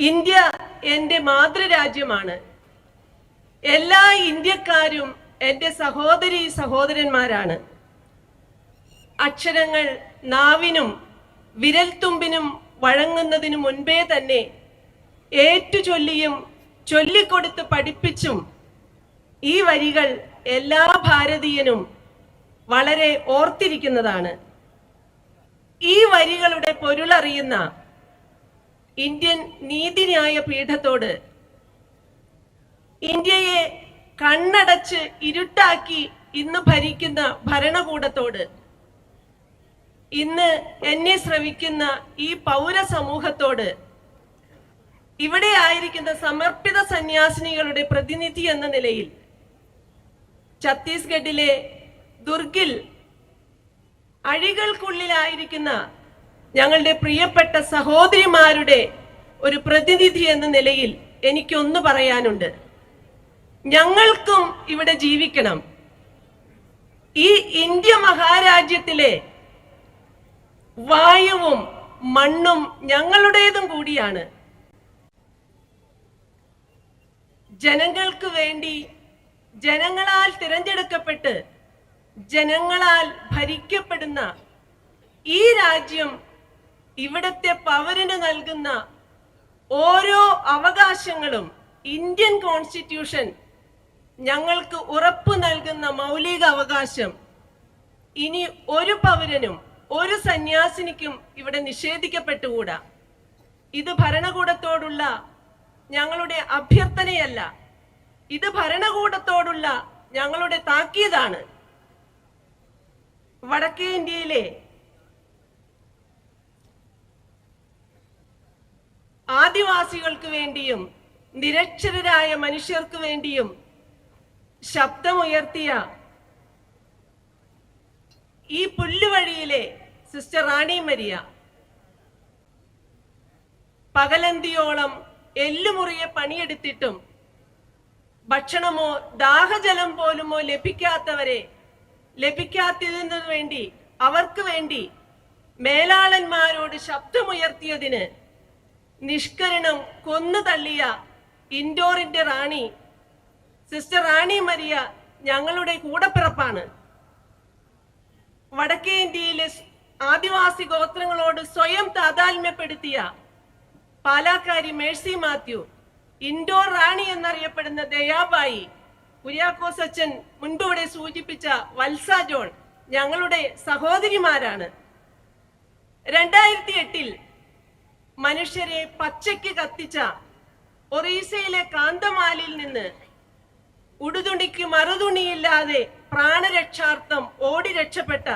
India എൻ്റെ മാതൃരാജ്യമാണ്. എല്ലാ ഇന്ത്യക്കാരും എൻ്റെ സഹോദരീ സഹോദരന്മാരാണ്. അക്ഷരങ്ങൾ നാവിനും വിരൽത്തുമ്പിനും വഴങ്ങുന്നതിനു മുൻപേ തന്നെ ഏറ്റുചൊല്ലിയും ചൊല്ലിക്കൊടുത്ത് പഠിപ്പിച്ചും ഈ വരികൾ എല്ലാ ഭാരതീയനും വളരെ ഓർത്തിരിക്കുന്നതാണ്. ഈ വരികളുടെ പൊരുളറിയുന്ന ഇന്ത്യൻ നീതിന്യായ പീഠത്തോട്, ഇന്ത്യയെ കണ്ണടച്ച് ഇരുട്ടാക്കി ഇന്ന് ഭരിക്കുന്ന ഭരണകൂടത്തോട്, ഇന്ന് എന്നെ ശ്രവിക്കുന്ന ഈ പൗരസമൂഹത്തോട്, ഇവിടെ ആയിരിക്കുന്ന സമർപ്പിത സന്യാസിനികളുടെ പ്രതിനിധി എന്ന നിലയിൽ ഛത്തീസ്ഗഡിലെ ദുർഗിൽ അഴികൾക്കുള്ളിലായിരിക്കുന്ന ഞങ്ങളുടെ പ്രിയപ്പെട്ട സഹോദരിമാരുടെ ഒരു പ്രതിനിധി എന്ന നിലയിൽ എനിക്കൊന്ന് പറയാനുണ്ട്. ഞങ്ങൾക്കും ഇവിടെ ജീവിക്കണം. ഈ ഇന്ത്യ മഹാരാജ്യത്തിലെ വായുവും മണ്ണും ഞങ്ങളുടേതും കൂടിയാണ്. ജനങ്ങൾക്ക് വേണ്ടി ജനങ്ങളാൽ തിരഞ്ഞെടുക്കപ്പെട്ട് ജനങ്ങളാൽ ഭരിക്കപ്പെടുന്ന ഈ രാജ്യം ഇവിടത്തെ പൗരന് നൽകുന്ന ഓരോ അവകാശങ്ങളും ഇന്ത്യൻ കോൺസ്റ്റിറ്റ്യൂഷൻ ഞങ്ങൾക്ക് ഉറപ്പു നൽകുന്ന മൗലിക അവകാശം ഇനി ഒരു പൗരനും ഒരു സന്യാസിനിക്കും ഇവിടെ നിഷേധിക്കപ്പെട്ടുകൂടാ. ഇത് ഭരണകൂടത്തോടുള്ള ഞങ്ങളുടെ അഭ്യർത്ഥനയല്ല, ഇത് ഭരണകൂടത്തോടുള്ള ഞങ്ങളുടെ താക്കീതാണ്. വടക്കേ ഇന്ത്യയിലെ ആദിവാസികൾക്ക് വേണ്ടിയും നിരക്ഷരരായ മനുഷ്യർക്ക് വേണ്ടിയും ശബ്ദമുയർത്തിയ ഈ പുല്ലുവഴിയിലെ സിസ്റ്റർ റാണി മരിയ പകലന്തിയോളം എല്ലുമുറിയെ പണിയെടുത്തിട്ടും ഭക്ഷണമോ ദാഹജലം പോലുമോ ലഭിക്കാത്തതിനു വേണ്ടി അവർക്ക് വേണ്ടി മേലാളന്മാരോട് ശബ്ദമുയർത്തിയതിന് നിഷ്കരണം കൊന്നു തള്ളിയ ഇൻഡോറിന്റെ റാണി സിസ്റ്റർ റാണി മരിയ ഞങ്ങളുടെ കൂടപ്പിറപ്പാണ്. വടക്കേ ഇന്ത്യയിലെ ആദിവാസി ഗോത്രങ്ങളോട് സ്വയം താതാത്മ്യപ്പെടുത്തിയ പാലാക്കാരി മേഴ്സി മാത്യു, ഇൻഡോർ റാണി എന്നറിയപ്പെടുന്ന ദയാബായി, കുര്യാക്കോസ് അച്ഛൻ മുൻപ് ഇവിടെ സൂചിപ്പിച്ച വത്സ ജോൺ ഞങ്ങളുടെ സഹോദരിമാരാണ്. 2008 മനുഷ്യരെ പച്ചയ്ക്ക് കത്തിച്ച ഒറീസയിലെ കാന്തമാലിൽ നിന്ന് ഉടുതുണിക്ക് മറുതുണിയില്ലാതെ പ്രാണരക്ഷാർത്ഥം ഓടി രക്ഷപ്പെട്ട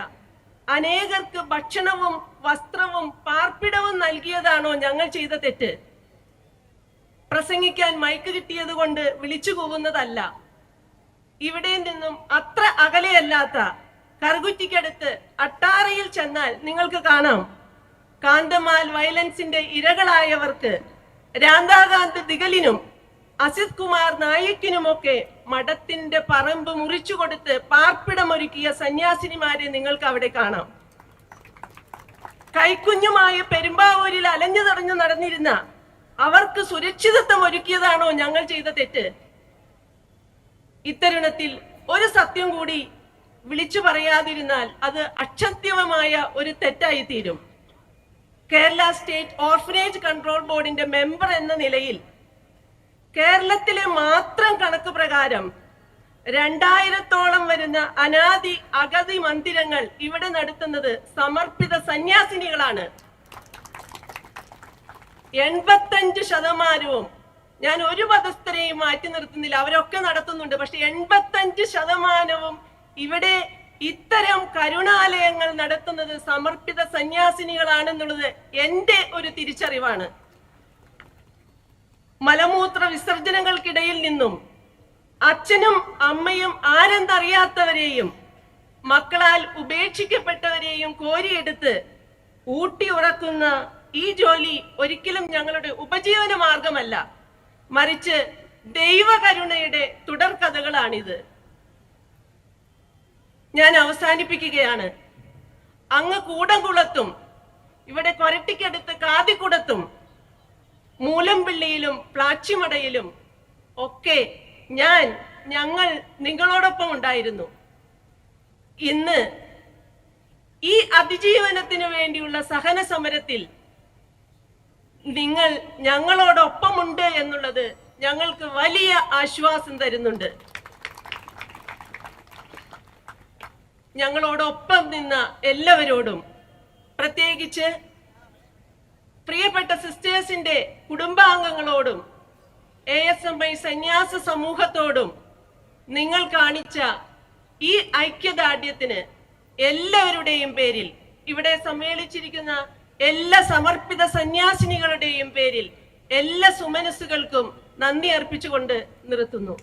അനേകർക്ക് ഭക്ഷണവും വസ്ത്രവും പാർപ്പിടവും നൽകിയതാണോ ഞങ്ങൾ ചെയ്ത തെറ്റ്? പ്രസംഗിക്കാൻ മൈക്ക് കിട്ടിയത് കൊണ്ട് വിളിച്ചു കൂവുന്നതല്ല. ഇവിടെ നിന്നും അത്ര അകലെയല്ലാത്ത കർഗുറ്റിക്കടുത്ത് അട്ടാറയിൽ ചെന്നാൽ നിങ്ങൾക്ക് കാണാം, കാന്തമാൽ വയലൻസിന്റെ ഇരകളായവർക്ക് രാധാകാന്ത് ദിഗലിനും അസിത് കുമാർ നായിക്കിനുമൊക്കെ മഠത്തിന്റെ പറമ്പ് മുറിച്ചു കൊടുത്ത് പാർപ്പിടമൊരുക്കിയ സന്യാസിനിമാരെ നിങ്ങൾക്ക് അവിടെ കാണാം. കൈക്കുഞ്ഞുമായ പെരുമ്പാവൂരിൽ അലഞ്ഞു നടഞ്ഞു നടന്നിരുന്ന അവർക്ക് സുരക്ഷിതത്വം ഒരുക്കിയതാണോ ഞങ്ങൾ ചെയ്ത തെറ്റ്? ഇത്തരുണത്തിൽ ഒരു സത്യം കൂടി വിളിച്ചു പറയാതിരുന്നാൽ അത് അക്ഷത്യമായ ഒരു തെറ്റായി തീരും. കേരള സ്റ്റേറ്റ് ഓർഫനേജ് കൺട്രോൾ ബോർഡിന്റെ മെമ്പർ എന്ന നിലയിൽ കേരളത്തിലെ മാത്രം കണക്ക് പ്രകാരം 2000-ഓളം വരുന്ന അനാദി അഗതി മന്ദിരങ്ങൾ ഇവിടെ നടത്തുന്നത് സമർപ്പിത സന്യാസിനികളാണ്. 85%, ഞാൻ ഒരു മതസ്ഥരെയും മാറ്റി നിർത്തുന്നില്ല, അവരൊക്കെ നടത്തുന്നുണ്ട്. പക്ഷെ 85% ഇവിടെ ഇത്തരം കരുണാലയങ്ങൾ നടത്തുന്നത് സമർപ്പിത സന്യാസിനികളാണെന്നുള്ളത് എൻ്റെ ഒരു തിരിച്ചറിവാണ്. മലമൂത്ര വിസർജനങ്ങൾക്കിടയിൽ നിന്നും അച്ഛനും അമ്മയും ആരെന്നറിയാത്തവരെയും മക്കളാൽ ഉപേക്ഷിക്കപ്പെട്ടവരെയും കോരിയെടുത്ത് ഊട്ടി ഉറക്കുന്ന ഈ ജോലി ഒരിക്കലും ഞങ്ങളുടെ ഉപജീവന മാർഗമല്ല, മറിച്ച് ദൈവകരുണയുടെ തുടർക്കഥകളാണിത്. ഞാൻ അവസാനിപ്പിക്കുകയാണ്. അങ്ങ് കൂടംകുളത്തും ഇവിടെ കൊരട്ടിക്കടുത്ത് കാതിക്കുടത്തും മൂലംപിള്ളിയിലും പ്ലാച്ചിമടയിലും ഒക്കെ ഞങ്ങൾ നിങ്ങളോടൊപ്പം ഉണ്ടായിരുന്നു. ഇന്ന് ഈ അതിജീവനത്തിന് വേണ്ടിയുള്ള സഹന സമരത്തിൽ നിങ്ങൾ ഞങ്ങളോടൊപ്പമുണ്ട് എന്നുള്ളത് ഞങ്ങൾക്ക് വലിയ ആശ്വാസം തരുന്നുണ്ട്. ഞങ്ങളോടൊപ്പം നിന്ന എല്ലാവരോടും, പ്രത്യേകിച്ച് പ്രിയപ്പെട്ട സിസ്റ്റേഴ്സിന്റെ കുടുംബാംഗങ്ങളോടും ASMI സന്യാസ സമൂഹത്തോടും നിങ്ങൾ കാണിച്ച ഈ ഐക്യദാർഢ്യത്തിന് എല്ലാവരുടെയും പേരിൽ, ഇവിടെ സമ്മേളിച്ചിരിക്കുന്ന എല്ലാ സമർപ്പിത സന്യാസിനികളുടെയും പേരിൽ എല്ലാ സുമനസ്സുകൾക്കും നന്ദി അർപ്പിച്ചുകൊണ്ട് നിർത്തുന്നു.